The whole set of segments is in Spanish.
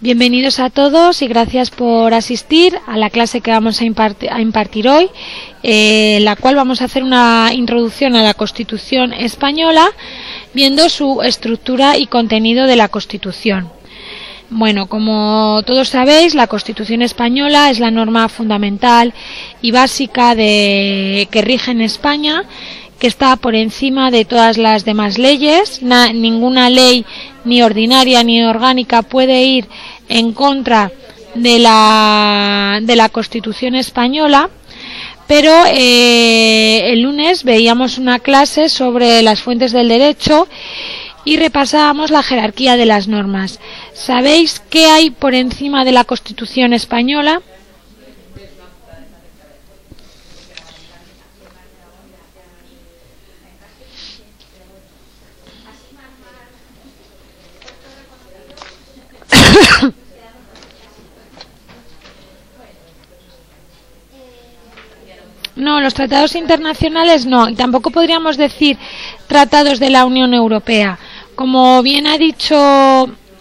Bienvenidos a todos y gracias por asistir a la clase que vamos a impartir hoy, en la cual vamos a hacer una introducción a la Constitución española, viendo su estructura y contenido de la Constitución. Bueno, como todos sabéis, la Constitución española es la norma fundamental y básica que rige en España, que está por encima de todas las demás leyes. Ninguna ley, ni ordinaria ni orgánica, puede ir en contra de la Constitución española. Pero el lunes veíamos una clase sobre las fuentes del derecho y repasábamos la jerarquía de las normas. ¿Sabéis qué hay por encima de la Constitución española? No, los tratados internacionales no, y tampoco podríamos decir tratados de la Unión Europea. Como bien ha dicho,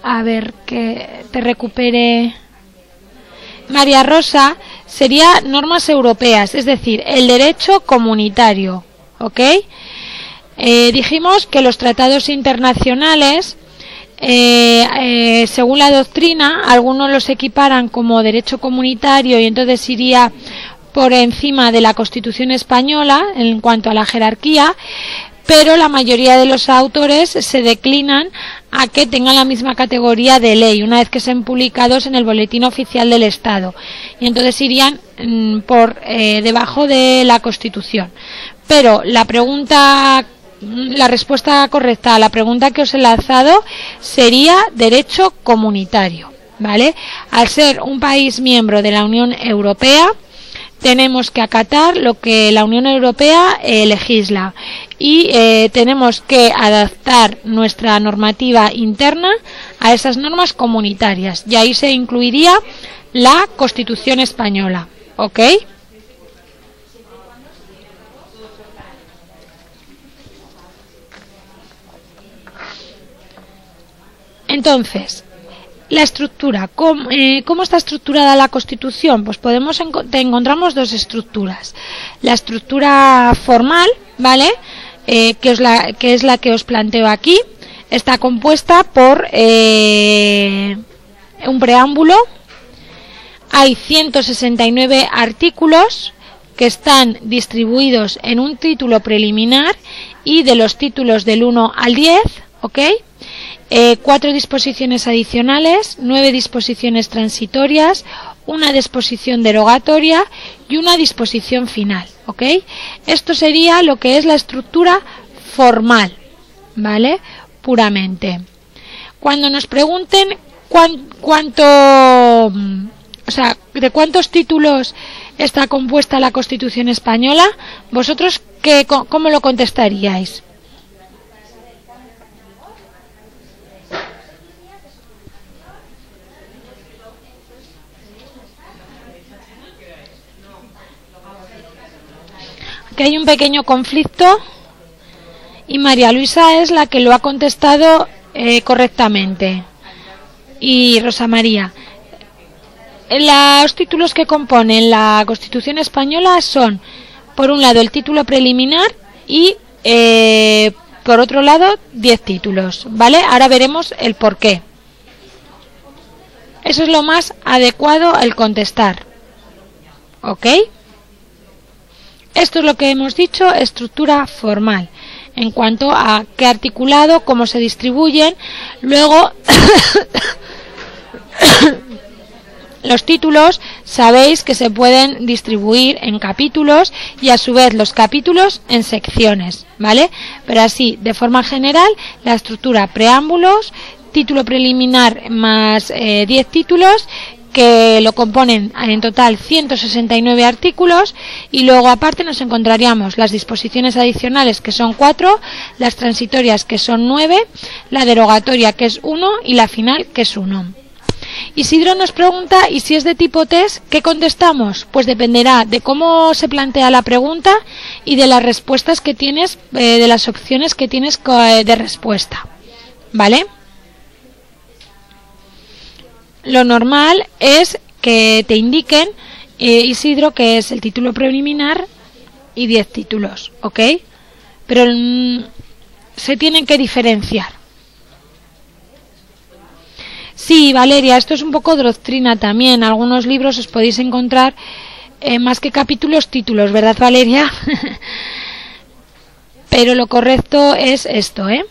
a ver, que te recupere María Rosa, sería normas europeas, es decir, el derecho comunitario, ¿ok? Dijimos que los tratados internacionales, según la doctrina, algunos los equiparan como derecho comunitario y entonces iría por encima de la Constitución española en cuanto a la jerarquía, pero la mayoría de los autores se declinan a que tengan la misma categoría de ley una vez que sean publicados en el Boletín Oficial del Estado, y entonces irían por debajo de la Constitución. Pero la respuesta correcta a la pregunta que os he lanzado sería derecho comunitario, ¿vale? Al ser un país miembro de la Unión Europea, tenemos que acatar lo que la Unión Europea legisla y tenemos que adaptar nuestra normativa interna a esas normas comunitarias, y ahí se incluiría la Constitución española, ¿ok? Entonces, la estructura, ¿cómo está estructurada la Constitución? Pues encontramos dos estructuras. La estructura formal, ¿vale? Que es la que os planteo aquí. Está compuesta por un preámbulo. Hay 169 artículos que están distribuidos en un título preliminar y de los títulos del 1 al 10, ¿ok? 4 disposiciones adicionales, 9 disposiciones transitorias, una disposición derogatoria y una disposición final, ¿ok? Esto sería lo que es la estructura formal, ¿vale? Puramente. Cuando nos pregunten de cuántos títulos está compuesta la Constitución española, vosotros ¿cómo lo contestaríais? Que hay un pequeño conflicto y María Luisa es la que lo ha contestado correctamente, y Rosa María. Los títulos que componen la Constitución española son, por un lado, el título preliminar y por otro lado 10 títulos, ¿vale? Ahora veremos el por qué. Eso es lo más adecuado al contestar, ¿ok? Esto es lo que hemos dicho, estructura formal, en cuanto a qué articulado, cómo se distribuyen. Luego, los títulos, sabéis que se pueden distribuir en capítulos y a su vez los capítulos en secciones, ¿vale? Pero así, de forma general, la estructura preámbulos, título preliminar más 10 títulos, que lo componen en total 169 artículos, y luego aparte nos encontraríamos las disposiciones adicionales, que son 4, las transitorias, que son 9, la derogatoria, que es 1, y la final, que es 1. Isidro nos pregunta, ¿y si es de tipo test, qué contestamos? Pues dependerá de cómo se plantea la pregunta y de las respuestas que tienes, de las opciones que tienes de respuesta, ¿vale? lo normal es que te indiquen, Isidro, que es el título preliminar y 10 títulos, ¿ok? Pero se tienen que diferenciar. Sí, Valeria, esto es un poco doctrina también. Algunos libros os podéis encontrar más que capítulos, títulos, ¿verdad, Valeria? Pero lo correcto es esto, ¿eh?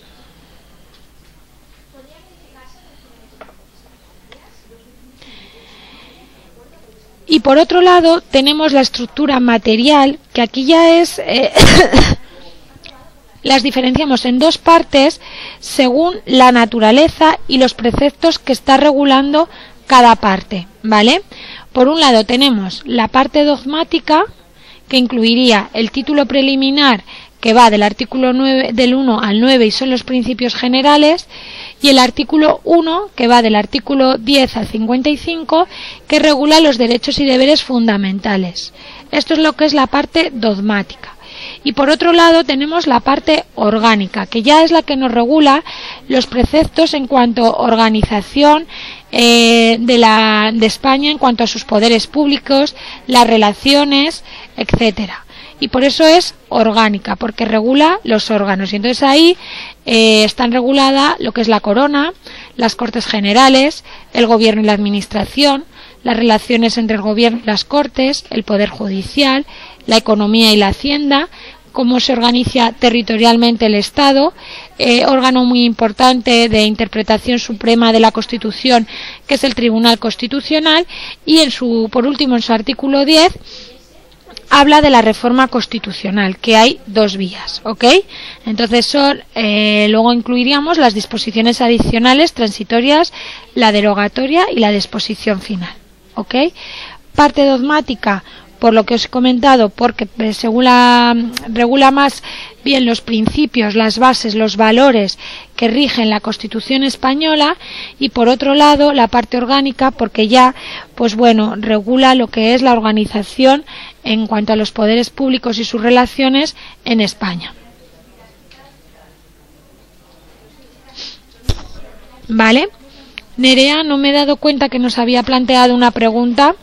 Y por otro lado tenemos la estructura material, que aquí ya es... las diferenciamos en dos partes según la naturaleza y los preceptos que está regulando cada parte, ¿vale? Por un lado tenemos la parte dogmática, que incluiría el título preliminar, que va del artículo 9, del 1 al 9 y son los principios generales, y el artículo 1, que va del artículo 10 al 55, que regula los derechos y deberes fundamentales. Esto es lo que es la parte dogmática. Y por otro lado tenemos la parte orgánica, que ya es la que nos regula los preceptos en cuanto a organización de España, en cuanto a sus poderes públicos, las relaciones, etcétera. Y por eso es orgánica, porque regula los órganos. Y entonces ahí están reguladas lo que es la corona, las Cortes Generales, el gobierno y la administración, las relaciones entre el gobierno y las Cortes, el poder judicial, la economía y la hacienda, cómo se organiza territorialmente el Estado, órgano muy importante de interpretación suprema de la Constitución, que es el Tribunal Constitucional, y por último en su artículo 10 habla de la reforma constitucional, que hay dos vías, ¿ok? Entonces luego incluiríamos las disposiciones adicionales, transitorias, la derogatoria y la disposición final, ¿ok? Parte dogmática, por lo que os he comentado, porque regula más bien los principios, las bases, los valores que rigen la Constitución española, y por otro lado la parte orgánica, porque ya, pues bueno, regula lo que es la organización en cuanto a los poderes públicos y sus relaciones en España. ¿Vale? Nerea, no me he dado cuenta que nos había planteado una pregunta.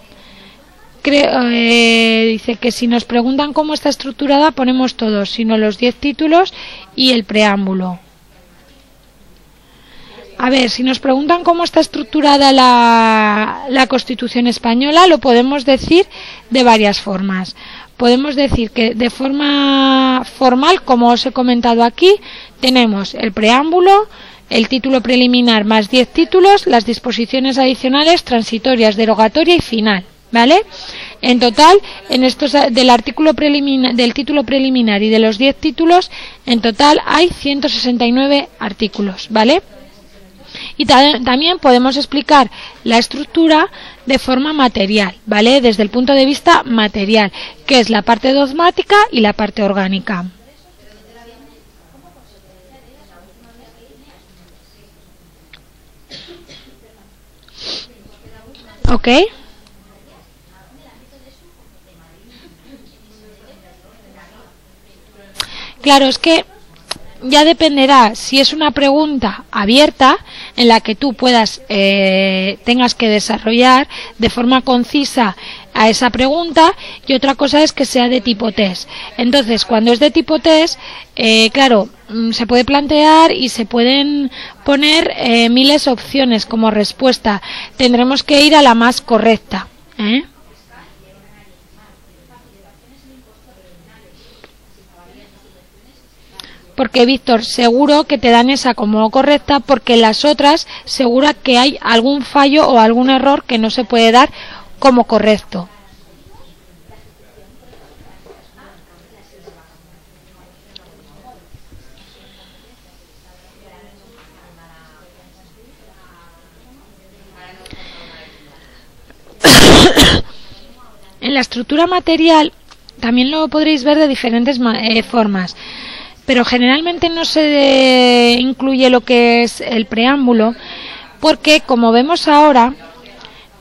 Dice que si nos preguntan cómo está estructurada, ponemos todos, sino los 10 títulos y el preámbulo. A ver, si nos preguntan cómo está estructurada la Constitución española, lo podemos decir de varias formas. Podemos decir que de forma formal, como os he comentado aquí, tenemos el preámbulo, el título preliminar más 10 títulos, las disposiciones adicionales, transitorias, derogatoria y final, ¿vale? En total, en estos del título preliminar y de los 10 títulos, en total hay 169 artículos, ¿vale? Y también podemos explicar la estructura de forma material, ¿vale? Desde el punto de vista material, que es la parte dogmática y la parte orgánica. ¿Ok? Claro, es que ya dependerá si es una pregunta abierta en la que tú tengas que desarrollar de forma concisa a esa pregunta, y otra cosa es que sea de tipo test. Entonces, cuando es de tipo test, claro, se puede plantear y se pueden poner miles de opciones como respuesta. Tendremos que ir a la más correcta, ¿eh? Porque, Víctor, seguro que te dan esa como correcta, porque las otras seguro que hay algún fallo o algún error que no se puede dar como correcto. En la estructura material también lo podréis ver de diferentes formas. Pero generalmente no se incluye lo que es el preámbulo, porque, como vemos ahora,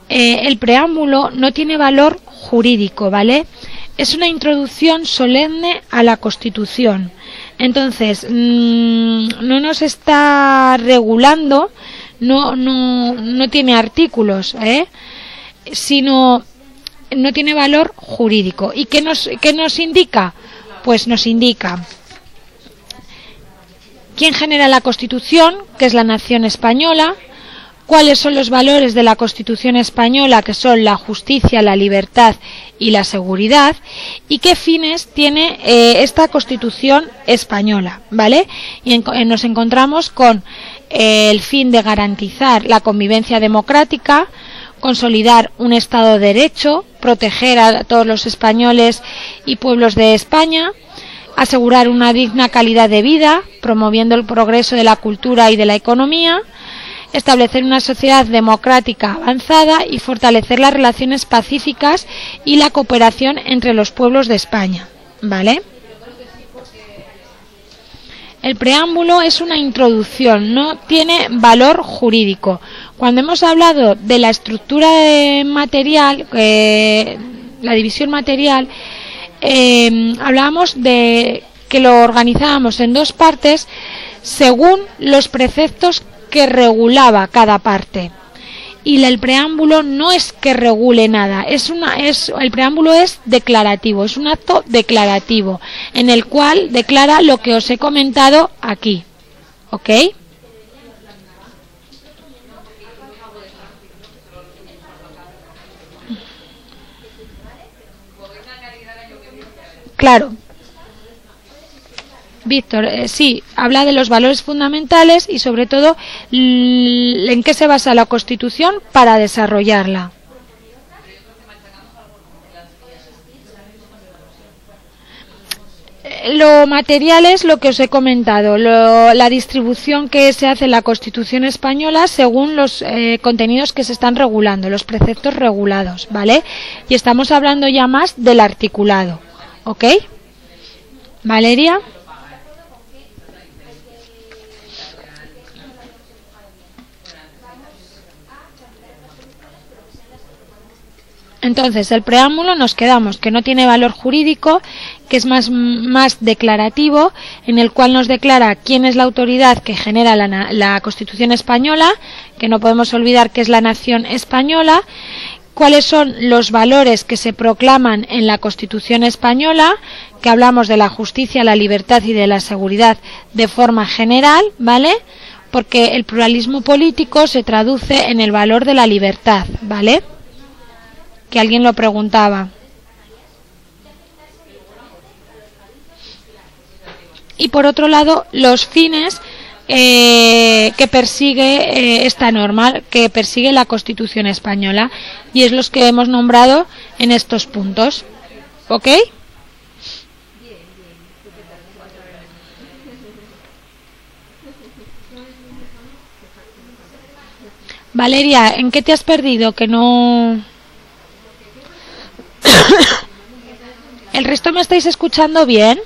el preámbulo no tiene valor jurídico, ¿vale? Es una introducción solemne a la Constitución. Entonces, no nos está regulando no tiene artículos, sino no tiene valor jurídico. ¿Y qué nos indica? Pues nos indica quién genera la Constitución, que es la nación española, cuáles son los valores de la Constitución española, que son la justicia, la libertad y la seguridad, y qué fines tiene esta Constitución española, ¿vale? Y nos encontramos con el fin de garantizar la convivencia democrática, consolidar un Estado de Derecho, proteger a todos los españoles y pueblos de España, asegurar una digna calidad de vida, promoviendo el progreso de la cultura y de la economía, establecer una sociedad democrática avanzada y fortalecer las relaciones pacíficas y la cooperación entre los pueblos de España, ¿vale? El preámbulo es una introducción, no tiene valor jurídico. Cuando hemos hablado de la estructura material, la división material, hablábamos de que lo organizábamos en dos partes según los preceptos que regulaba cada parte. Y el preámbulo no es que regule nada, el preámbulo es declarativo, es un acto declarativo en el cual declara lo que os he comentado aquí, ¿ok? Claro. Víctor, sí, habla de los valores fundamentales y sobre todo en qué se basa la Constitución para desarrollarla. Lo material es lo que os he comentado, la distribución que se hace en la Constitución española según los contenidos que se están regulando, los preceptos regulados, ¿vale? Y estamos hablando ya más del articulado, ¿ok? Valeria. Entonces, el preámbulo nos quedamos que no tiene valor jurídico, que es más declarativo, en el cual nos declara quién es la autoridad que genera la Constitución española, que no podemos olvidar que es la nación española, cuáles son los valores que se proclaman en la Constitución española, que hablamos de la justicia, la libertad y de la seguridad de forma general, ¿vale? Porque el pluralismo político se traduce en el valor de la libertad, ¿vale? Que alguien lo preguntaba. Y por otro lado, los fines que persigue esta norma, que persigue la Constitución española, y es los que hemos nombrado en estos puntos. ¿Ok? Valeria, ¿en qué te has perdido? Que no... ¿El resto me estáis escuchando bien?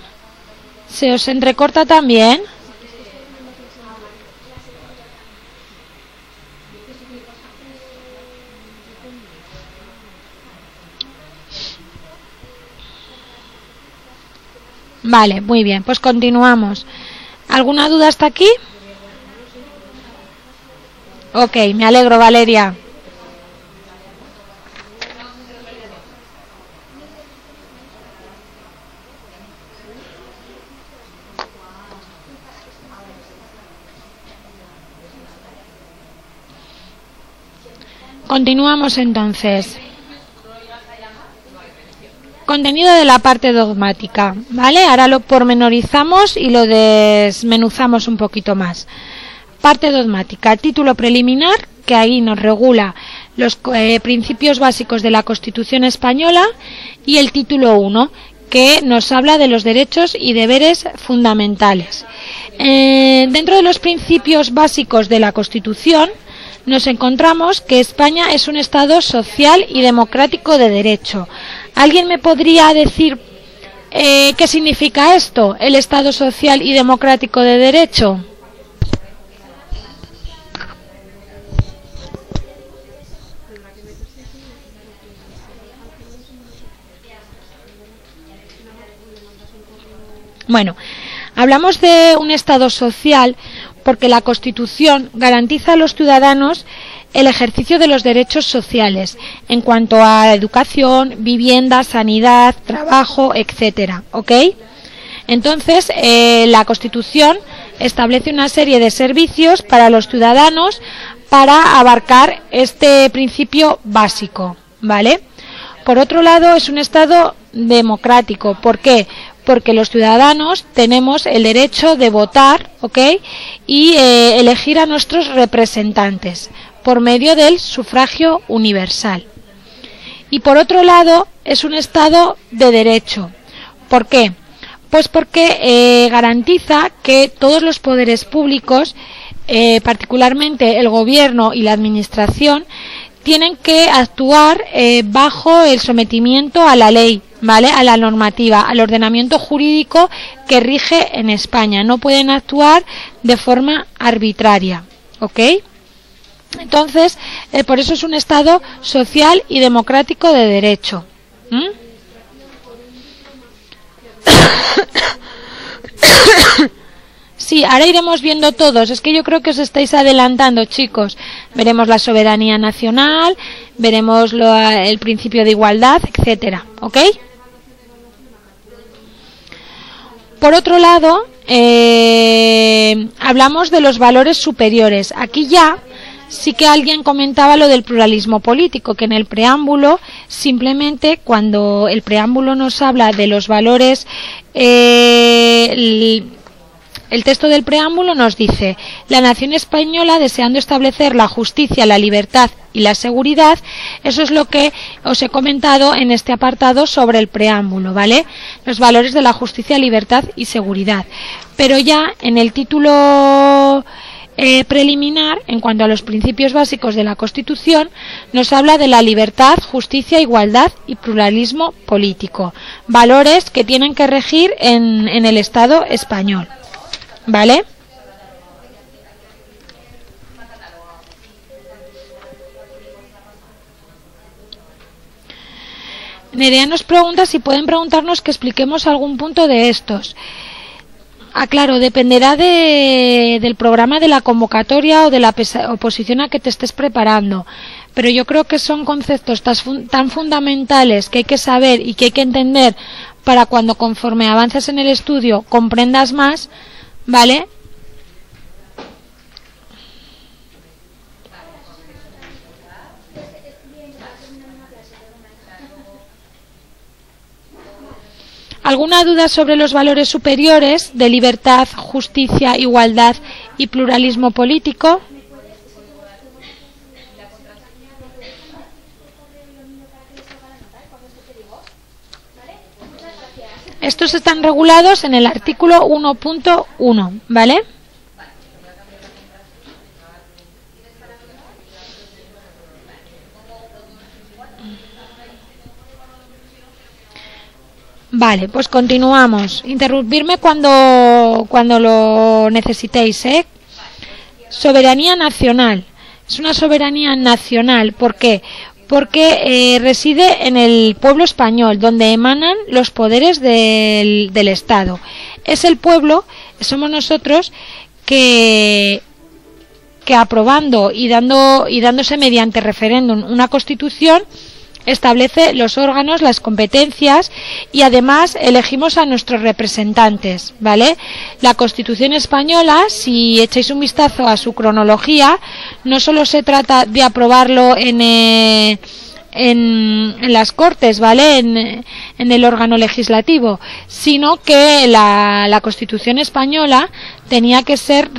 ¿Se os entrecorta también? Vale, muy bien, pues continuamos. ¿Alguna duda hasta aquí? Ok, me alegro, Valeria. Continuamos entonces. Contenido de la parte dogmática, ¿vale? Ahora lo pormenorizamos y lo desmenuzamos un poquito más. Parte dogmática, título preliminar, que ahí nos regula los principios básicos de la Constitución española, y el título 1, que nos habla de los derechos y deberes fundamentales. Dentro de los principios básicos de la Constitución, nos encontramos que España es un Estado social y democrático de derecho. ¿Alguien me podría decir qué significa esto, el Estado social y democrático de derecho? Bueno, hablamos de un Estado social Porque la Constitución garantiza a los ciudadanos el ejercicio de los derechos sociales en cuanto a educación, vivienda, sanidad, trabajo, etcétera, ¿ok? Entonces, la Constitución establece una serie de servicios para los ciudadanos para abarcar este principio básico, ¿vale? Por otro lado, es un Estado democrático. ¿Por qué? Porque los ciudadanos tenemos el derecho de votar, ¿ok? Y elegir a nuestros representantes por medio del sufragio universal. Y por otro lado, es un Estado de derecho. ¿Por qué? Pues porque garantiza que todos los poderes públicos, particularmente el gobierno y la administración, tienen que actuar bajo el sometimiento a la ley, ¿vale? A la normativa, al ordenamiento jurídico que rige en España. No pueden actuar de forma arbitraria, ¿ok? Entonces, por eso es un Estado social y democrático de derecho. Sí, ahora iremos viendo todos. Es que yo creo que os estáis adelantando, chicos. Veremos la soberanía nacional, veremos el principio de igualdad, etcétera, ¿ok? Por otro lado, hablamos de los valores superiores. Aquí ya sí que alguien comentaba lo del pluralismo político, que en el preámbulo, simplemente cuando el preámbulo nos habla de los valores, el texto del preámbulo nos dice: la nación española, deseando establecer la justicia, la libertad y la seguridad. Eso es lo que os he comentado en este apartado sobre el preámbulo, ¿vale? Los valores de la justicia, libertad y seguridad. Pero ya en el título preliminar, en cuanto a los principios básicos de la Constitución, nos habla de la libertad, justicia, igualdad y pluralismo político. Valores que tienen que regir en el Estado español, ¿vale? Nerea nos pregunta si pueden preguntarnos que expliquemos algún punto de estos. Claro, dependerá del programa de la convocatoria o de la oposición a que te estés preparando. Pero yo creo que son conceptos tan fundamentales que hay que saber y que hay que entender para cuando, conforme avances en el estudio, comprendas más, ¿vale? ¿Alguna duda sobre los valores superiores de libertad, justicia, igualdad y pluralismo político? Estos están regulados en el artículo 1.1, ¿vale? Vale, pues continuamos. Interrumpirme cuando lo necesitéis, ¿eh? Soberanía nacional. Es una soberanía nacional. ¿Por qué? Porque reside en el pueblo español, donde emanan los poderes del Estado. Es el pueblo, somos nosotros, que aprobando y dándose mediante referéndum una Constitución, establece los órganos, las competencias y además elegimos a nuestros representantes, ¿vale? La Constitución española, si echáis un vistazo a su cronología, no solo se trata de aprobarlo en las Cortes, ¿vale? En el órgano legislativo, sino que la Constitución española tenía que ser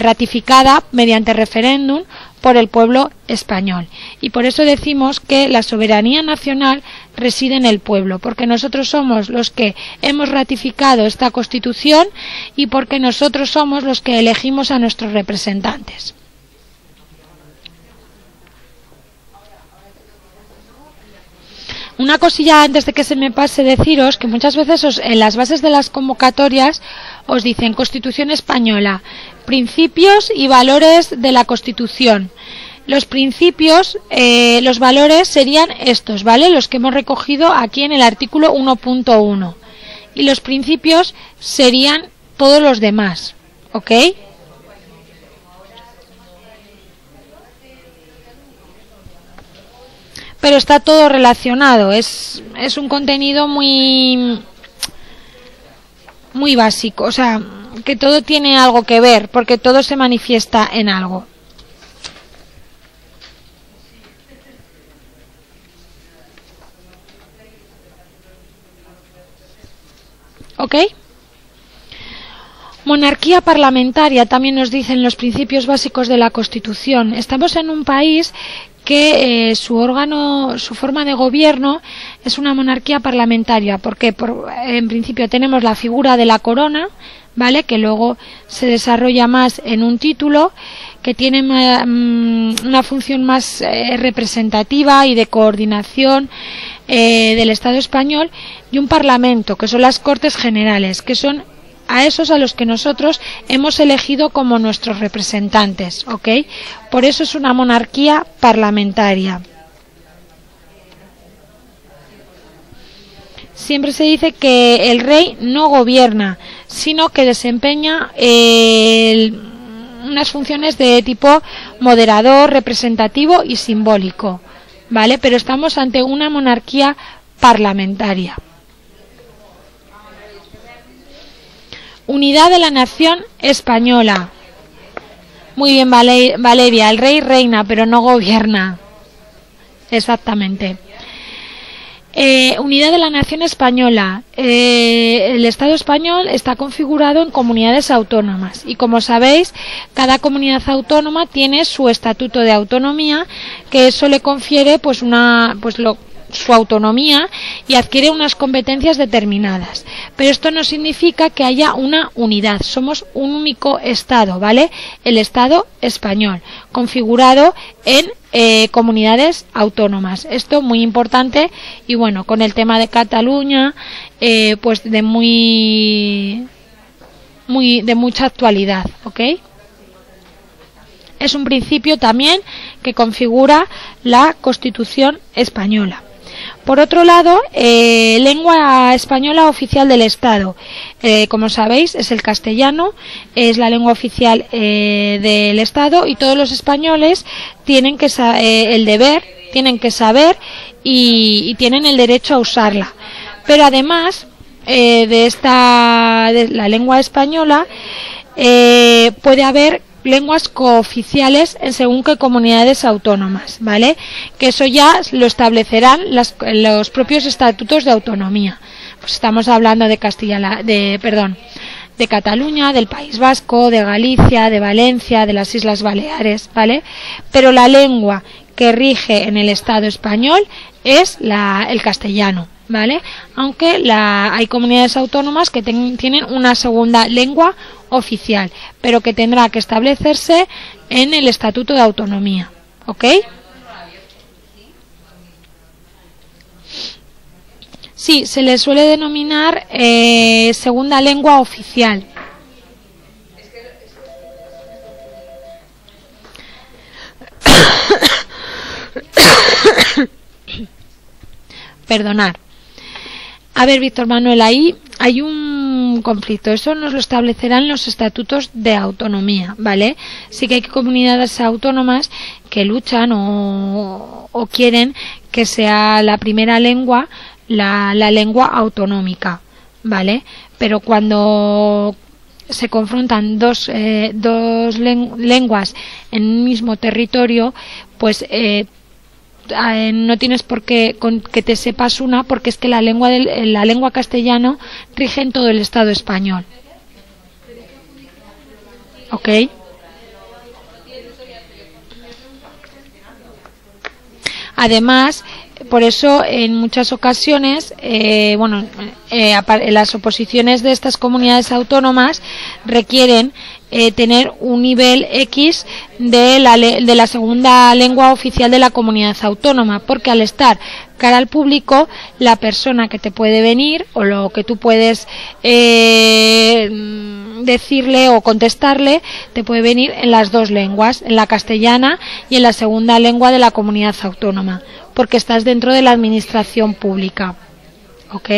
ratificada mediante referéndum por el pueblo español. Y por eso decimos que la soberanía nacional reside en el pueblo, porque nosotros somos los que hemos ratificado esta Constitución y porque nosotros somos los que elegimos a nuestros representantes. Una cosilla antes de que se me pase deciros que muchas veces en las bases de las convocatorias os dicen Constitución española, principios y valores de la Constitución. Los principios, los valores serían estos, ¿vale? Los que hemos recogido aquí en el artículo 1.1. Y los principios serían todos los demás, ¿ok? Pero está todo relacionado, es un contenido muy básico, o sea, que todo tiene algo que ver, porque todo se manifiesta en algo. ¿Ok? Monarquía parlamentaria, también nos dicen los principios básicos de la Constitución. Estamos en un país que su forma de gobierno es una monarquía parlamentaria, porque en principio tenemos la figura de la corona, ¿vale? Que luego se desarrolla más en un título, que tiene una función más representativa y de coordinación del Estado español, y un parlamento, que son las Cortes Generales, que son a esos a los que nosotros hemos elegido como nuestros representantes, ¿ok? Por eso es una monarquía parlamentaria. Siempre se dice que el rey no gobierna, sino que desempeña unas funciones de tipo moderador, representativo y simbólico, ¿vale? Pero estamos ante una monarquía parlamentaria. Unidad de la nación española. Muy bien, Valeria, el rey reina, pero no gobierna. Exactamente. Unidad de la nación española. El Estado español está configurado en comunidades autónomas y, como sabéis, cada comunidad autónoma tiene su estatuto de autonomía, que eso le confiere su autonomía y adquiere unas competencias determinadas. Pero esto no significa que haya una unidad. Somos un único Estado, ¿vale? El Estado español, configurado en comunidades autónomas. Esto muy importante, y bueno, con el tema de Cataluña, pues de mucha actualidad, ¿ok? Es un principio también que configura la Constitución española. Por otro lado, lengua española oficial del Estado. Como sabéis, es el castellano, es la lengua oficial del Estado, y todos los españoles tienen que tienen que saber y tienen el derecho a usarla. Pero además de la lengua española, puede haber lenguas cooficiales en según qué comunidades autónomas, ¿vale? Que eso ya lo establecerán los propios estatutos de autonomía. Pues estamos hablando de de Cataluña, del País Vasco, de Galicia, de Valencia, de las Islas Baleares, ¿vale? Pero la lengua que rige en el Estado español es el castellano, ¿vale? Aunque hay comunidades autónomas que tienen una segunda lengua oficial, pero que tendrá que establecerse en el Estatuto de Autonomía, ¿ok? Sí, se le suele denominar segunda lengua oficial. Perdonad. A ver, Víctor Manuel, ahí hay un conflicto. Eso nos lo establecerán los estatutos de autonomía, ¿vale? Sí que hay comunidades autónomas que luchan o quieren que sea la primera lengua la lengua autonómica, ¿vale? Pero cuando se confrontan dos lenguas en un mismo territorio, pues no tienes por qué que te sepas una, porque es que la lengua castellano rige en todo el Estado español, ¿ok? Además, por eso en muchas ocasiones, las oposiciones de estas comunidades autónomas requieren tener un nivel X de la segunda lengua oficial de la comunidad autónoma, porque al estar cara al público, la persona que te puede venir o lo que tú puedes decirle o contestarle te puede venir en las dos lenguas, en la castellana y en la segunda lengua de la comunidad autónoma, porque estás dentro de la administración pública, ¿ok?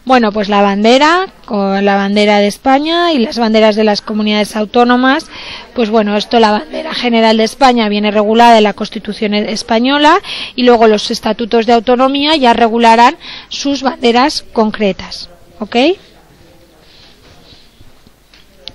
Bueno, pues la bandera, con la bandera de España y las banderas de las comunidades autónomas, pues bueno, esto, la bandera general de España viene regulada en la Constitución española y luego los estatutos de autonomía ya regularán sus banderas concretas, ¿ok?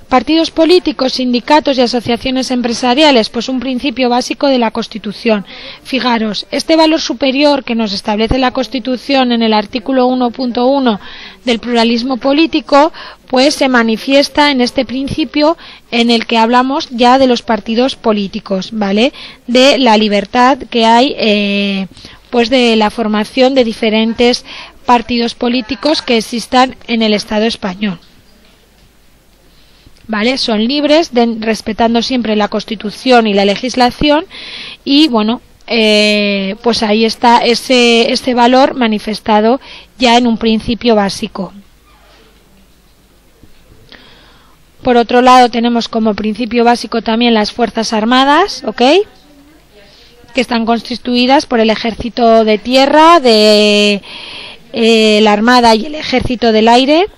Partidos políticos, sindicatos y asociaciones empresariales, pues un principio básico de la Constitución. Fijaros, este valor superior que nos establece la Constitución en el artículo 1.1 del pluralismo político, pues se manifiesta en este principio en el que hablamos ya de los partidos políticos, ¿vale? De la libertad que hay, pues de la formación de diferentes partidos políticos que existan en el Estado español. ¿Vale? Son libres, respetando siempre la Constitución y la legislación, y bueno, pues ahí está ese valor manifestado ya en un principio básico. Por otro lado, tenemos como principio básico también las Fuerzas Armadas, ¿ok? Que están constituidas por el Ejército de Tierra, la Armada y el Ejército del Aire.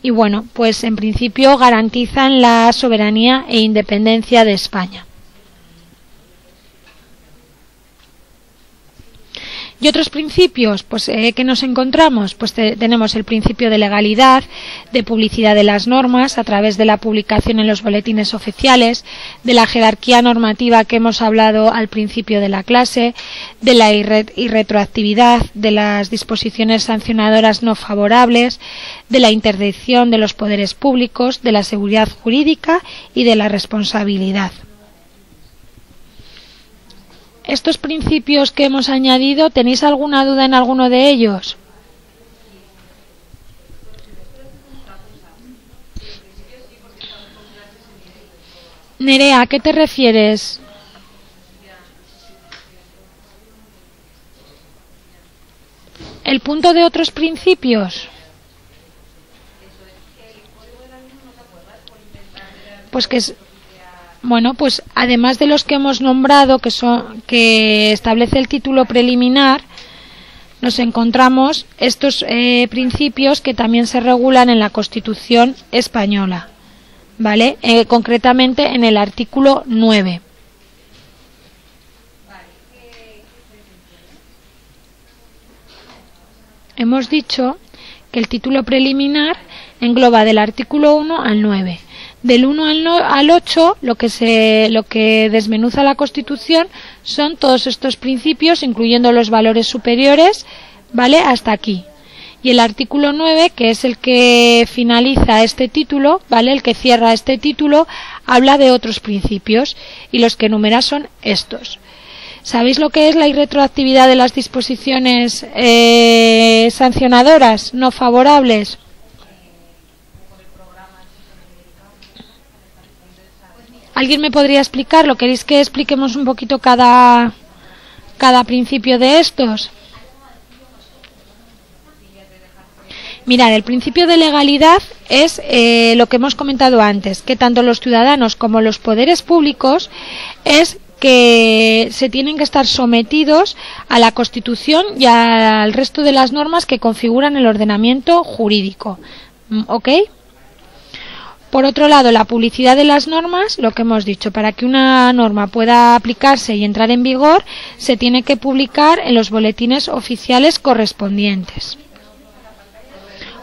Y bueno, pues en principio garantizan la soberanía e independencia de España. Y otros principios, pues que nos encontramos, pues tenemos el principio de legalidad, de publicidad de las normas a través de la publicación en los boletines oficiales, de la jerarquía normativa que hemos hablado al principio de la clase, de la irretroactividad, de las disposiciones sancionadoras no favorables, de la interdicción de los poderes públicos, de la seguridad jurídica y de la responsabilidad. Estos principios que hemos añadido, ¿tenéis alguna duda en alguno de ellos? Nerea, ¿a qué te refieres? ¿El punto de otros principios? Pues que es... Bueno, pues además de los que hemos nombrado, que establece el título preliminar, nos encontramos estos principios que también se regulan en la Constitución española, ¿vale? Concretamente en el artículo 9. Hemos dicho que el título preliminar engloba del artículo 1 al 9. Del 1 al 8, lo que desmenuza la Constitución son todos estos principios, incluyendo los valores superiores, ¿vale? Hasta aquí. Y el artículo 9, que es el que finaliza este título, ¿vale? El que cierra este título, habla de otros principios, y los que enumera son estos. ¿Sabéis lo que es la irretroactividad de las disposiciones sancionadoras no favorables? ¿Alguien me podría explicarlo? ¿Queréis que expliquemos un poquito cada principio de estos? Mirad, el principio de legalidad es lo que hemos comentado antes, que tanto los ciudadanos como los poderes públicos es que se tienen que estar sometidos a la Constitución y al resto de las normas que configuran el ordenamiento jurídico. ¿Ok? Por otro lado, la publicidad de las normas, lo que hemos dicho, para que una norma pueda aplicarse y entrar en vigor, se tiene que publicar en los boletines oficiales correspondientes.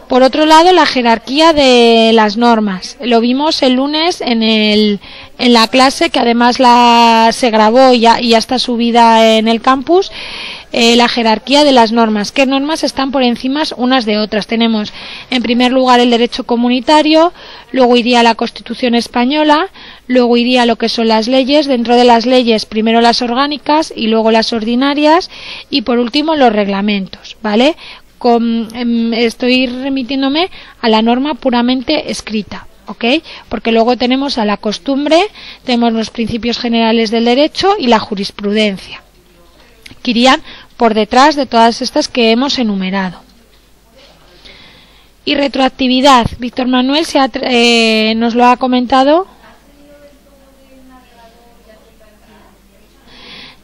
Por otro lado, la jerarquía de las normas. Lo vimos el lunes en la clase, que además se grabó y ya está subida en el campus. La jerarquía de las normas. ¿Qué normas están por encima unas de otras? Tenemos en primer lugar el derecho comunitario, luego iría la Constitución española, luego iría lo que son las leyes, dentro de las leyes primero las orgánicas y luego las ordinarias y por último los reglamentos, ¿vale? Estoy remitiéndome a la norma puramente escrita, ¿ok? Porque luego tenemos a la costumbre, tenemos los principios generales del derecho y la jurisprudencia, que irían por detrás de todas estas que hemos enumerado. Y retroactividad, Víctor Manuel nos lo ha comentado.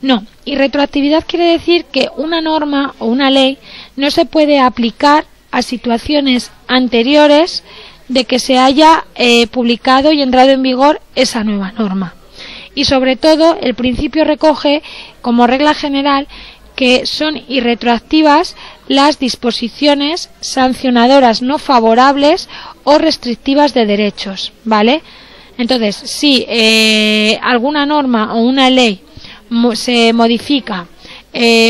No, y retroactividad quiere decir que una norma o una ley no se puede aplicar a situaciones anteriores de que se haya publicado y entrado en vigor esa nueva norma. Y sobre todo, el principio recoge como regla general que son irretroactivas las disposiciones sancionadoras no favorables o restrictivas de derechos, ¿vale? Entonces, si alguna norma o una ley se modifica,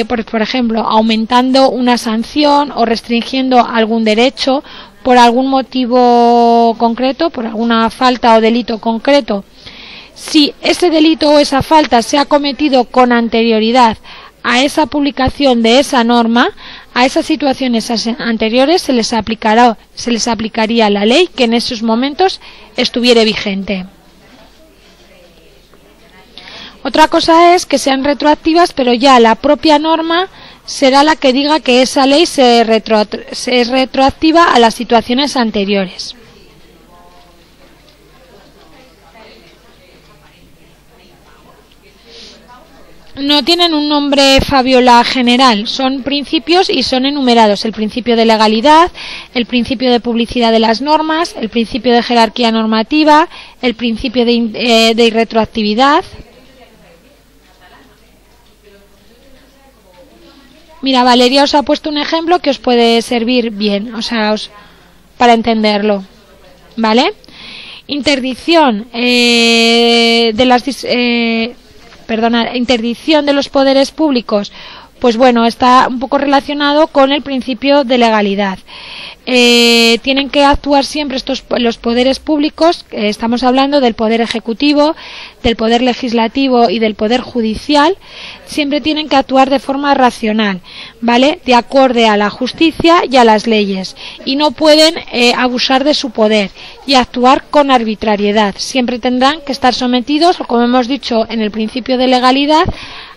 por ejemplo, aumentando una sanción o restringiendo algún derecho por algún motivo concreto, por alguna falta o delito concreto, si ese delito o esa falta se ha cometido con anterioridad a esa publicación de esa norma, a esas situaciones anteriores se les aplicaría la ley que en esos momentos estuviera vigente. Otra cosa es que sean retroactivas, pero ya la propia norma será la que diga que esa ley es retroactiva a las situaciones anteriores. No tienen un nombre, Fabiola, general, son principios y son enumerados: el principio de legalidad, el principio de publicidad de las normas, el principio de jerarquía normativa, el principio de irretroactividad. Mira, Valeria os ha puesto un ejemplo que os puede servir bien, o sea, para entenderlo, ¿vale? Interdicción interdicción de los poderes públicos, pues bueno, está un poco relacionado con el principio de legalidad. Tienen que actuar siempre los poderes públicos, estamos hablando del poder ejecutivo, del poder legislativo y del poder judicial, siempre tienen que actuar de forma racional, ¿vale? De acuerdo a la justicia y a las leyes, y no pueden abusar de su poder y actuar con arbitrariedad. Siempre tendrán que estar sometidos, como hemos dicho en el principio de legalidad,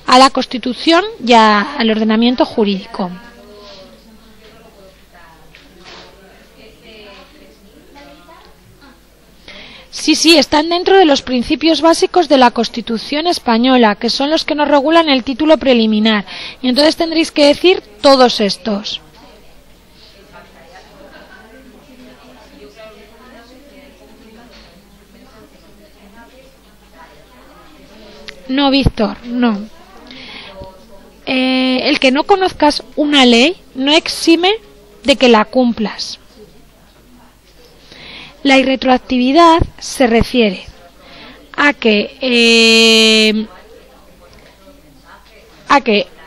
a la Constitución y al ordenamiento jurídico. Sí, están dentro de los principios básicos de la Constitución española, que son los que nos regulan el título preliminar. Y entonces tendréis que decir todos estos. No, Víctor, no. El que no conozcas una ley no exime de que la cumplas. La irretroactividad se refiere a que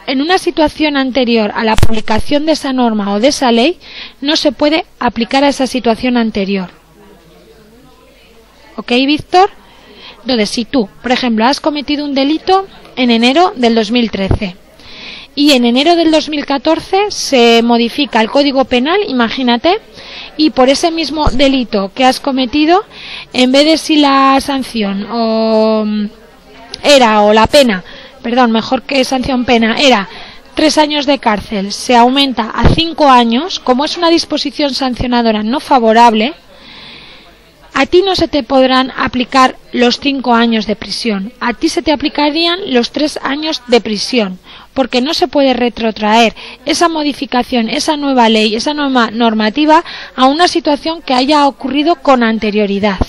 en una situación anterior a la publicación de esa norma o de esa ley no se puede aplicar a esa situación anterior. ¿Ok, Víctor? Entonces, si tú, por ejemplo, has cometido un delito en enero del 2013 y en enero del 2014 se modifica el Código Penal, imagínate, y por ese mismo delito que has cometido, en vez de si la sanción mejor que sanción pena, era 3 años de cárcel, se aumenta a 5 años, como es una disposición sancionadora no favorable, a ti no se te podrán aplicar los 5 años de prisión, a ti se te aplicarían los 3 años de prisión, porque no se puede retrotraer esa modificación, esa nueva ley, esa nueva normativa a una situación que haya ocurrido con anterioridad.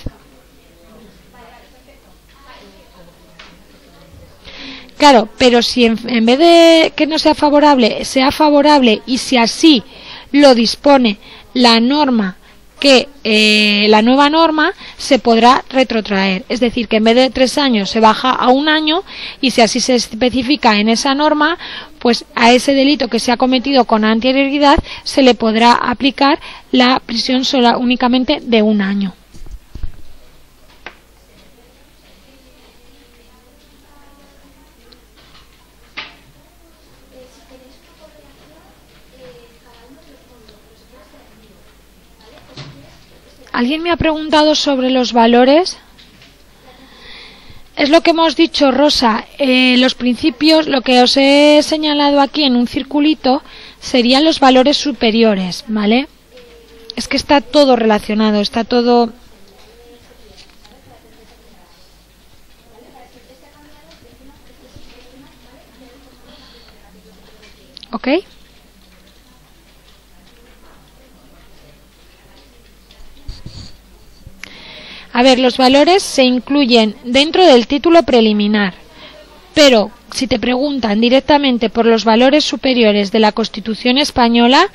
Claro, pero si en vez de que no sea favorable y si así lo dispone la norma, que la nueva norma se podrá retrotraer, es decir, que en vez de 3 años se baja a 1 año y si así se especifica en esa norma, pues a ese delito que se ha cometido con anterioridad se le podrá aplicar la prisión únicamente de 1 año. ¿Alguien me ha preguntado sobre los valores? Es lo que hemos dicho, Rosa. Los principios, lo que os he señalado aquí en un circulito, serían los valores superiores, ¿vale? Es que está todo relacionado, está todo... ¿Ok? A ver, los valores se incluyen dentro del título preliminar, pero si te preguntan directamente por los valores superiores de la Constitución española,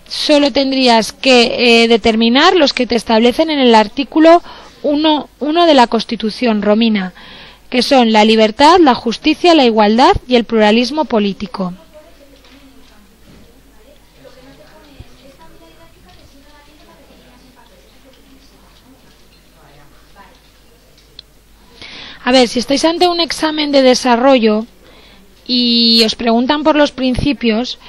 solo tendrías que determinar los que te establecen en el artículo 1 de la Constitución, Romina, que son la libertad, la justicia, la igualdad y el pluralismo político. A ver, si estáis ante un examen de desarrollo y os preguntan por los principios,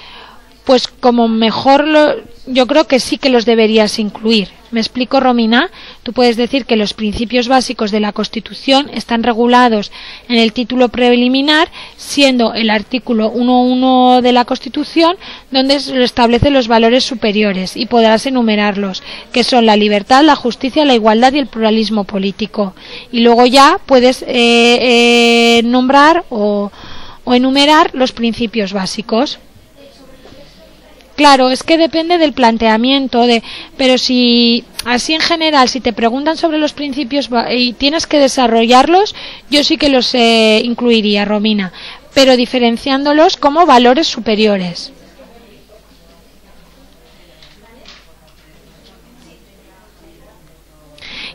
pues como mejor yo creo que sí que los deberías incluir. ¿Me explico, Romina? Tú puedes decir que los principios básicos de la Constitución están regulados en el título preliminar, siendo el artículo 1.1 de la Constitución donde se establecen los valores superiores, y podrás enumerarlos, que son la libertad, la justicia, la igualdad y el pluralismo político. Y luego ya puedes nombrar o enumerar los principios básicos. Claro, es que depende del planteamiento, pero si así en general, si te preguntan sobre los principios y tienes que desarrollarlos, yo sí que los incluiría, Romina, pero diferenciándolos como valores superiores.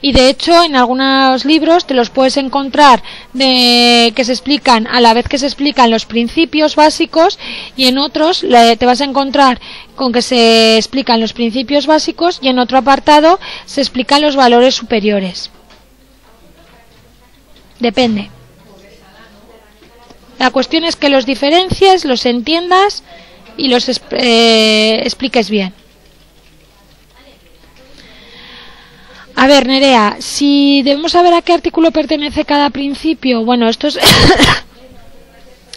Y de hecho en algunos libros te los puedes encontrar que se explican a la vez que se explican los principios básicos, y en otros te vas a encontrar con que se explican los principios básicos y en otro apartado se explican los valores superiores. Depende. La cuestión es que los diferencies, los entiendas y los expliques bien. A ver, Nerea, si debemos saber a qué artículo pertenece cada principio, bueno, esto es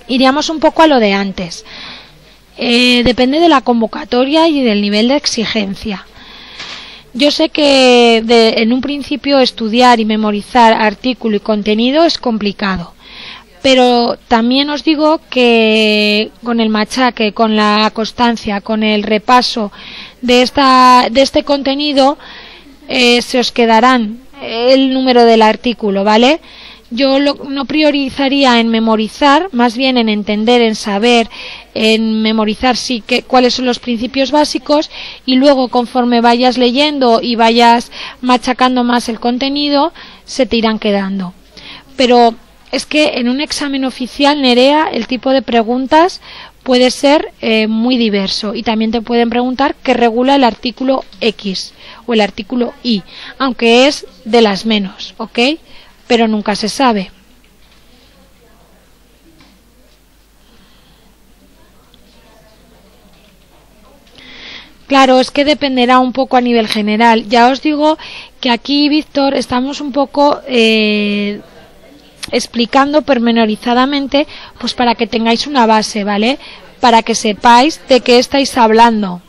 iríamos un poco a lo de antes. Depende de la convocatoria y del nivel de exigencia. Yo sé que en un principio estudiar y memorizar artículo y contenido es complicado, pero también os digo que con el machaque, con la constancia, con el repaso de este contenido, se os quedarán el número del artículo, ¿vale? Yo no priorizaría en memorizar, más bien en entender, en saber, en memorizar cuáles son los principios básicos, y luego conforme vayas leyendo y vayas machacando más el contenido, se te irán quedando. Pero es que en un examen oficial, Nerea, el tipo de preguntas puede ser muy diverso, y también te pueden preguntar qué regula el artículo X o el artículo Y, aunque es de las menos, ¿ok? Pero nunca se sabe. Claro, es que dependerá un poco a nivel general. Ya os digo que aquí, Víctor, estamos un poco explicando pormenorizadamente, pues para que tengáis una base, ¿vale? Para que sepáis de qué estáis hablando.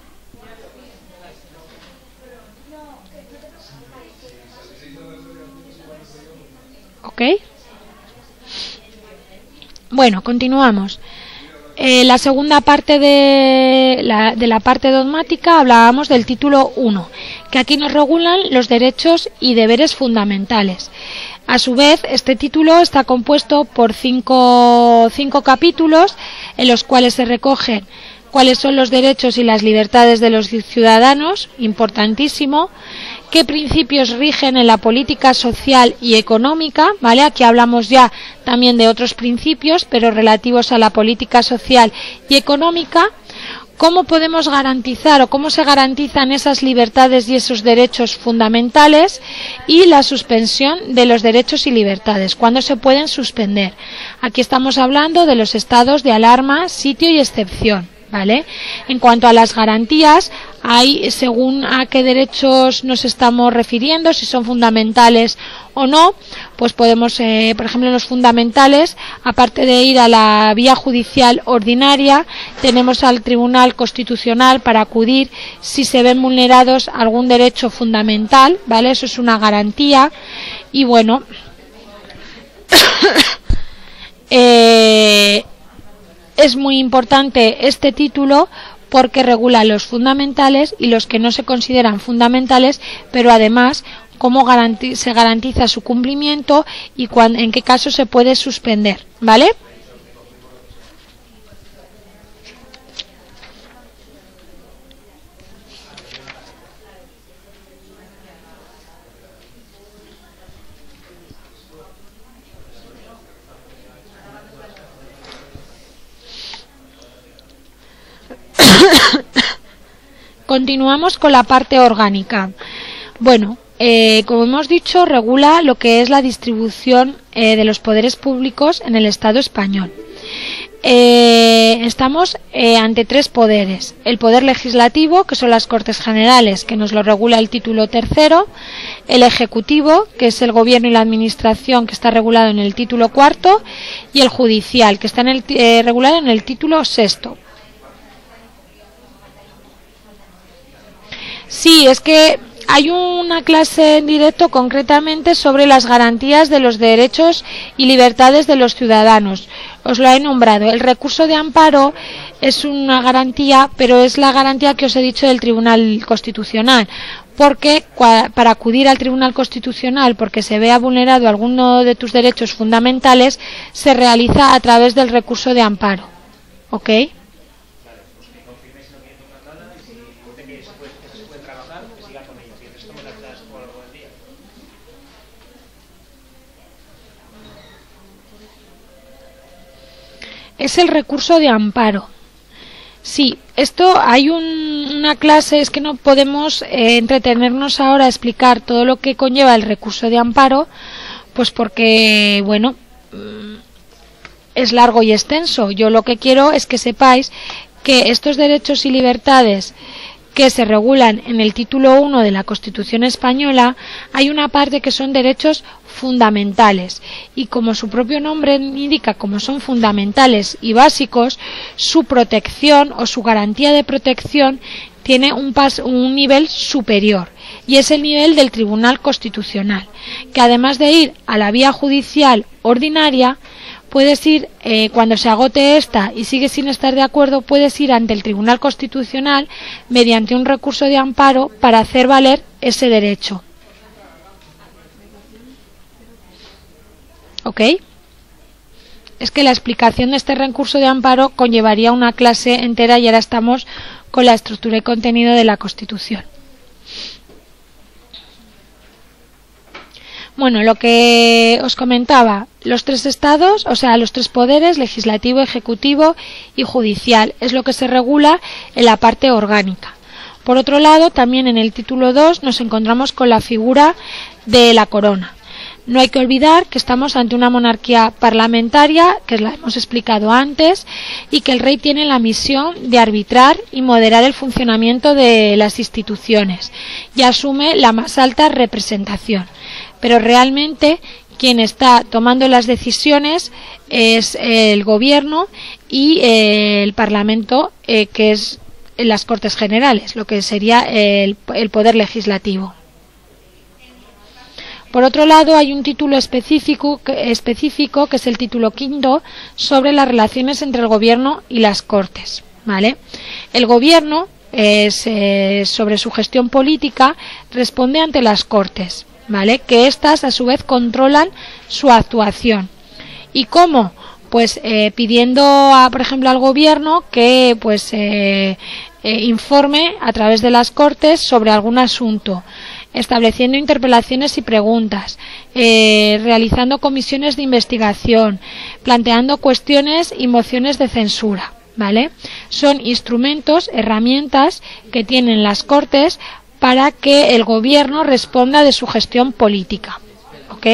¿Ok? Bueno, continuamos. La segunda parte de la parte dogmática hablábamos del título 1, que aquí nos regulan los derechos y deberes fundamentales. A su vez, este título está compuesto por cinco capítulos en los cuales se recogen cuáles son los derechos y las libertades de los ciudadanos, importantísimo, qué principios rigen en la política social y económica, ¿vale? Aquí hablamos ya también de otros principios, pero relativos a la política social y económica. ¿Cómo podemos garantizar o cómo se garantizan esas libertades y esos derechos fundamentales? Y la suspensión de los derechos y libertades, ¿cuándo se pueden suspender? Aquí estamos hablando de los estados de alarma, sitio y excepción, ¿vale? En cuanto a las garantías, hay según a qué derechos nos estamos refiriendo, si son fundamentales o no, pues podemos, por ejemplo, en los fundamentales, aparte de ir a la vía judicial ordinaria, tenemos al Tribunal Constitucional para acudir si se ven vulnerados algún derecho fundamental, ¿vale? Eso es una garantía. Y bueno, es muy importante este título porque regula los fundamentales y los que no se consideran fundamentales, pero además cómo se garantiza su cumplimiento y en qué caso se puede suspender, ¿vale? Continuamos con la parte orgánica. Bueno, como hemos dicho, regula lo que es la distribución de los poderes públicos en el Estado español. Estamos ante tres poderes: el poder legislativo, que son las Cortes Generales, que nos lo regula el título tercero; el ejecutivo, que es el gobierno y la administración, que está regulado en el título cuarto; y el judicial, que está regulado en el título sexto. Sí, es que hay una clase en directo concretamente sobre las garantías de los derechos y libertades de los ciudadanos. Os lo he nombrado. El recurso de amparo es una garantía, pero es la garantía que os he dicho del Tribunal Constitucional. Porque para acudir al Tribunal Constitucional, porque se vea vulnerado alguno de tus derechos fundamentales, se realiza a través del recurso de amparo. ¿Ok? Es el recurso de amparo. Sí, esto hay una clase, es que no podemos entretenernos ahora a explicar todo lo que conlleva el recurso de amparo, pues porque, bueno, es largo y extenso. Yo lo que quiero es que sepáis que estos derechos y libertades que se regulan en el título 1 de la Constitución española, hay una parte que son derechos fundamentales, y como su propio nombre indica, como son fundamentales y básicos, su protección o su garantía de protección tiene un nivel superior, y es el nivel del Tribunal Constitucional, que además de ir a la vía judicial ordinaria, puedes ir, cuando se agote esta y sigues sin estar de acuerdo, puedes ir ante el Tribunal Constitucional mediante un recurso de amparo para hacer valer ese derecho. ¿Ok? Es que la explicación de este recurso de amparo conllevaría una clase entera, y ahora estamos con la estructura y contenido de la Constitución. Bueno, lo que os comentaba, los tres estados, o sea, los tres poderes, legislativo, ejecutivo y judicial, es lo que se regula en la parte orgánica. Por otro lado, también en el título 2 nos encontramos con la figura de la corona. No hay que olvidar que estamos ante una monarquía parlamentaria, que la hemos explicado antes, y que el rey tiene la misión de arbitrar y moderar el funcionamiento de las instituciones, y asume la más alta representación. Pero realmente quien está tomando las decisiones es el gobierno y el Parlamento, que es las Cortes Generales, lo que sería el poder legislativo. Por otro lado, hay un título específico que es el título quinto, sobre las relaciones entre el gobierno y las Cortes, ¿vale? El gobierno, sobre su gestión política, responde ante las Cortes, ¿vale? Que éstas a su vez controlan su actuación. ¿Y cómo? Pues pidiendo, por ejemplo, al gobierno que informe a través de las Cortes sobre algún asunto, estableciendo interpelaciones y preguntas, realizando comisiones de investigación, planteando cuestiones y mociones de censura, ¿vale? Son instrumentos, herramientas que tienen las Cortes para que el gobierno responda de su gestión política. ¿Ok?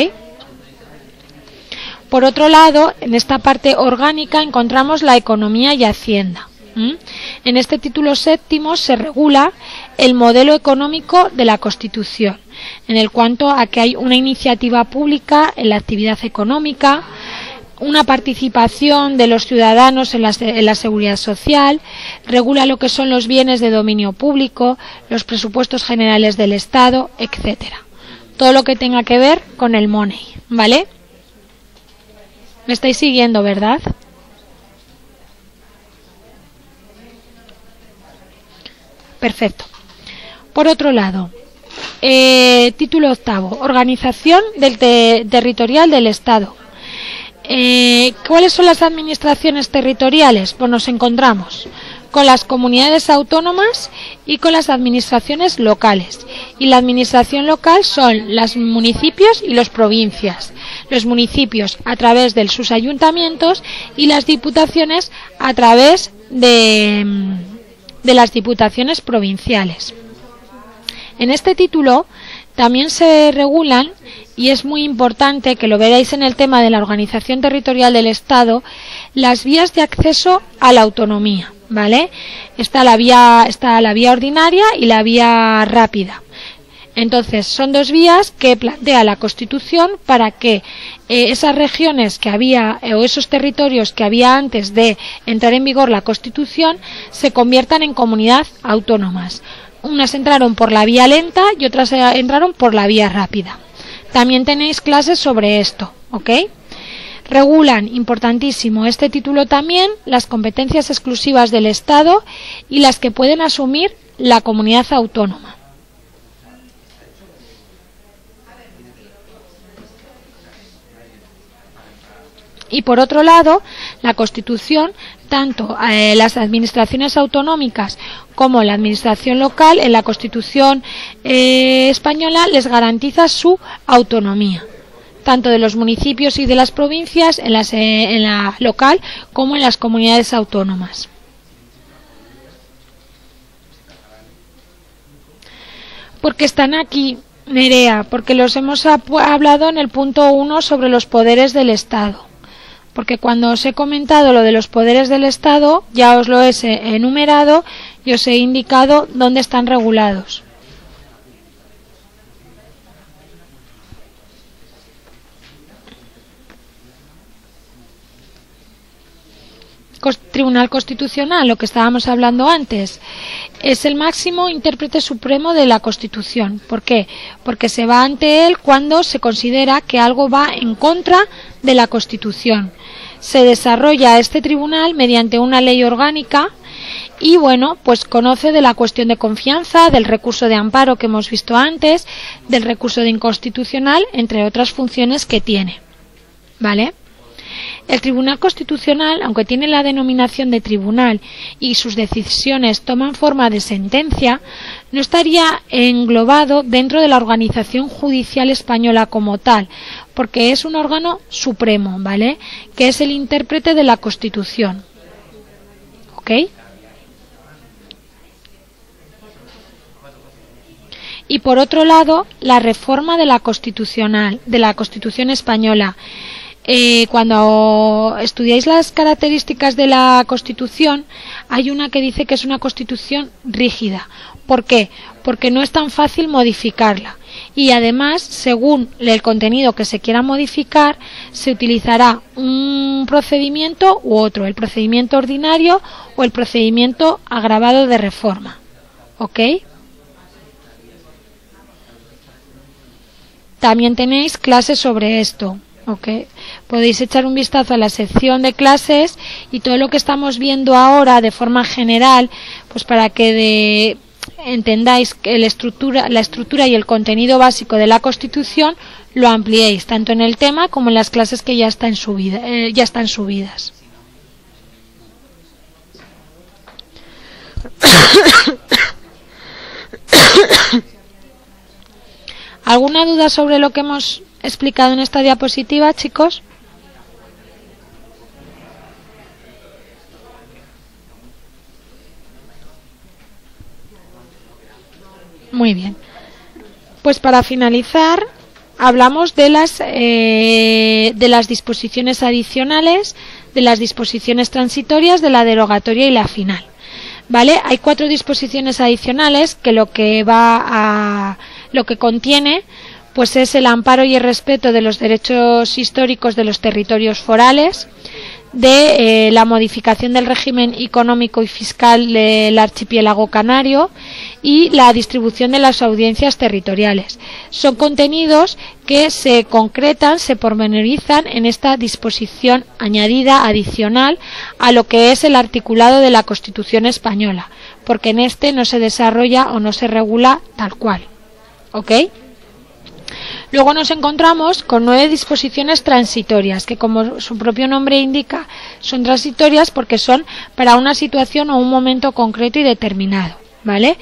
Por otro lado, en esta parte orgánica encontramos la economía y hacienda. En este título séptimo se regula el modelo económico de la Constitución, en el cuanto a que hay una iniciativa pública en la actividad económica, una participación de los ciudadanos en la seguridad social, regula lo que son los bienes de dominio público, los presupuestos generales del Estado, etcétera. Todo lo que tenga que ver con el money, ¿vale? ¿Me estáis siguiendo, verdad? Perfecto. Por otro lado, Título octavo, organización territorial del Estado. ¿Cuáles son las administraciones territoriales? Pues nos encontramos con las comunidades autónomas y con las administraciones locales. Y la administración local son los municipios y las provincias. Los municipios a través de sus ayuntamientos y las diputaciones a través de las diputaciones provinciales. En este título también se regulan, y es muy importante que lo veáis en el tema de la organización territorial del Estado, las vías de acceso a la autonomía, ¿vale? Está la vía ordinaria y la vía rápida. Entonces, son dos vías que plantea la Constitución para que esas regiones que había o esos territorios que había antes de entrar en vigor la Constitución se conviertan en comunidades autónomas. Unas entraron por la vía lenta y otras entraron por la vía rápida. También tenéis clases sobre esto, ¿ok? Regulan, importantísimo, este título también, las competencias exclusivas del Estado y las que pueden asumir la comunidad autónoma. Y por otro lado, la Constitución, tanto las administraciones autonómicas como la administración local, en la Constitución española les garantiza su autonomía, tanto de los municipios y de las provincias en la local como en las comunidades autónomas. Porque están aquí, Nerea, porque los hemos hablado en el punto 1 sobre los poderes del Estado. Porque cuando os he comentado lo de los poderes del Estado, ya os lo he enumerado y os he indicado dónde están regulados. Tribunal Constitucional, lo que estábamos hablando antes, es el máximo intérprete supremo de la Constitución. ¿Por qué? Porque se va ante él cuando se considera que algo va en contra de la Constitución. Se desarrolla este tribunal mediante una ley orgánica y, bueno, pues conoce de la cuestión de confianza, del recurso de amparo que hemos visto antes, del recurso de inconstitucional, entre otras funciones que tiene. ¿Vale? El Tribunal Constitucional, aunque tiene la denominación de tribunal y sus decisiones toman forma de sentencia, no estaría englobado dentro de la organización judicial española como tal, porque es un órgano supremo, ¿vale? Que es el intérprete de la Constitución. ¿Ok? Y por otro lado, la reforma de la Constitución española. Cuando estudiáis las características de la Constitución, hay una que dice que es una Constitución rígida. ¿Por qué? Porque no es tan fácil modificarla. Y además, según el contenido que se quiera modificar, se utilizará un procedimiento u otro, el procedimiento ordinario o el procedimiento agravado de reforma. ¿Ok? También tenéis clases sobre esto. Okay. Podéis echar un vistazo a la sección de clases y todo lo que estamos viendo ahora de forma general, pues para que entendáis que la estructura y el contenido básico de la Constitución lo ampliéis tanto en el tema como en las clases que ya están subidas. ¿Alguna duda sobre lo que hemos explicado en esta diapositiva, chicos? Muy bien. Pues para finalizar, hablamos de las disposiciones adicionales, de las disposiciones transitorias, de la derogatoria y la final. ¿Vale? Hay 4 disposiciones adicionales que lo que contiene pues es el amparo y el respeto de los derechos históricos de los territorios forales, de la modificación del régimen económico y fiscal del archipiélago canario y la distribución de las audiencias territoriales. Son contenidos que se concretan, se pormenorizan en esta disposición añadida adicional a lo que es el articulado de la Constitución española, porque en este no se desarrolla o no se regula tal cual. ¿ok? Luego nos encontramos con 9 disposiciones transitorias, que como su propio nombre indica, son transitorias porque son para una situación o un momento concreto y determinado, ¿vale?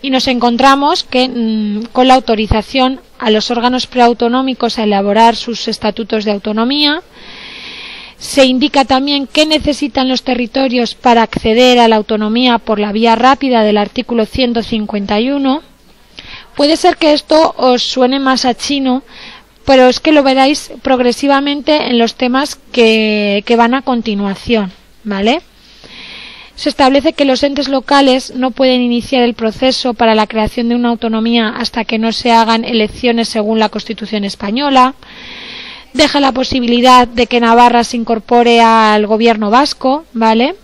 Y nos encontramos que con la autorización a los órganos preautonómicos a elaborar sus estatutos de autonomía. Se indica también qué necesitan los territorios para acceder a la autonomía por la vía rápida del artículo 151. Puede ser que esto os suene más a chino, pero es que lo veréis progresivamente en los temas que van a continuación, ¿vale? Se establece que los entes locales no pueden iniciar el proceso para la creación de una autonomía hasta que no se hagan elecciones según la Constitución española. Deja la posibilidad de que Navarra se incorpore al gobierno vasco, ¿vale?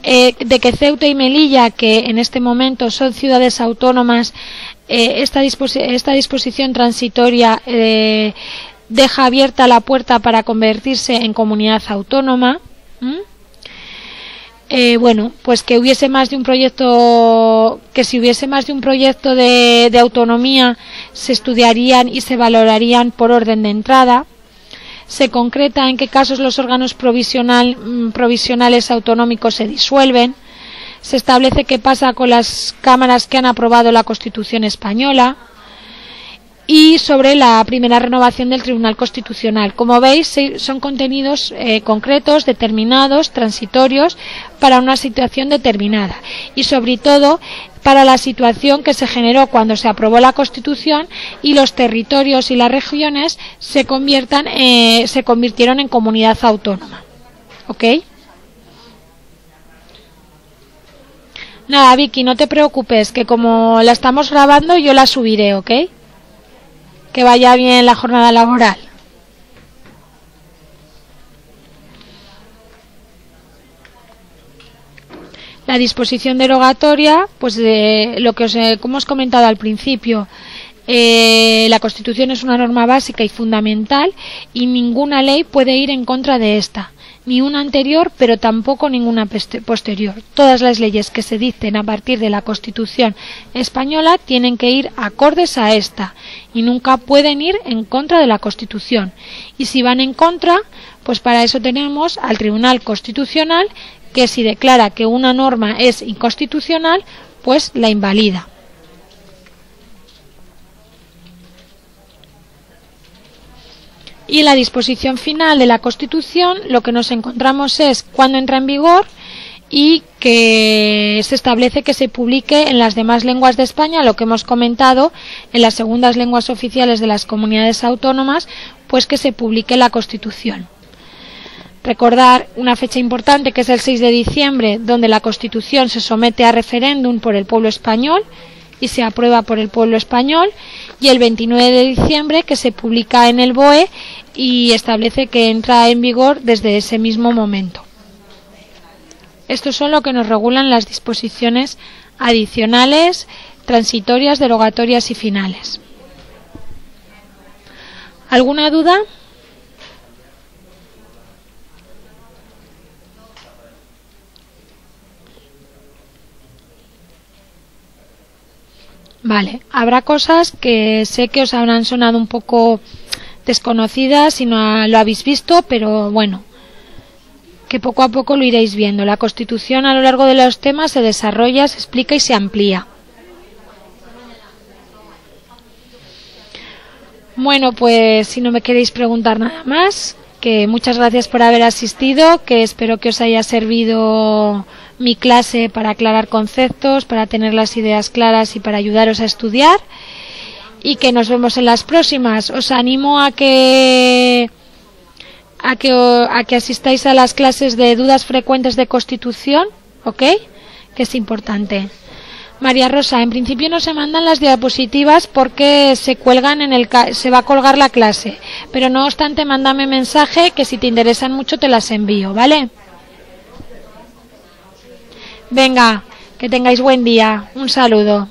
De que Ceuta y Melilla, que en este momento son ciudades autónomas, esta disposición transitoria deja abierta la puerta para convertirse en comunidad autónoma. Bueno, pues que hubiese más de un proyecto, que si hubiese más de un proyecto de autonomía, se estudiarían y se valorarían por orden de entrada. Se concreta en qué casos los órganos provisionales autonómicos se disuelven. Se establece qué pasa con las cámaras que han aprobado la Constitución española. Y sobre la primera renovación del Tribunal Constitucional. Como veis, son contenidos concretos, determinados, transitorios, para una situación determinada. Y sobre todo, para la situación que se generó cuando se aprobó la Constitución y los territorios y las regiones se convirtieron en comunidad autónoma. ¿Ok? Nada, Vicky, no te preocupes, que como la estamos grabando, yo la subiré, ¿ok? Que vaya bien la jornada laboral. La disposición derogatoria, pues lo que como os comentado al principio, la Constitución es una norma básica y fundamental y ninguna ley puede ir en contra de esta, ni una anterior, pero tampoco ninguna posterior. Todas las leyes que se dicten a partir de la Constitución española tienen que ir acordes a esta y nunca pueden ir en contra de la Constitución. Y si van en contra, pues para eso tenemos al Tribunal Constitucional, que si declara que una norma es inconstitucional, pues la invalida. Y en la disposición final de la Constitución lo que nos encontramos es cuándo entra en vigor y que se establece que se publique en las demás lenguas de España, lo que hemos comentado, en las segundas lenguas oficiales de las comunidades autónomas, pues que se publique la Constitución. Recordar una fecha importante que es el 6 de diciembre, donde la Constitución se somete a referéndum por el pueblo español y se aprueba por el pueblo español, y el 29 de diciembre que se publica en el BOE y establece que entra en vigor desde ese mismo momento. Esto son lo que nos regulan las disposiciones adicionales, transitorias, derogatorias y finales. ¿Alguna duda? Vale, habrá cosas que sé que os habrán sonado un poco desconocidas si no lo habéis visto, pero bueno, que poco a poco lo iréis viendo. La Constitución a lo largo de los temas se desarrolla, se explica y se amplía. Bueno, pues si no me queréis preguntar nada más, que muchas gracias por haber asistido, que espero que os haya servido mi clase para aclarar conceptos, para tener las ideas claras y para ayudaros a estudiar, y que nos vemos en las próximas. Os animo a que asistáis a las clases de dudas frecuentes de Constitución, ¿ok? Que es importante. María Rosa, en principio no se mandan las diapositivas porque se cuelgan se va a colgar la clase, pero no obstante mándame mensaje que si te interesan mucho te las envío, ¿vale? Venga, que tengáis buen día. Un saludo.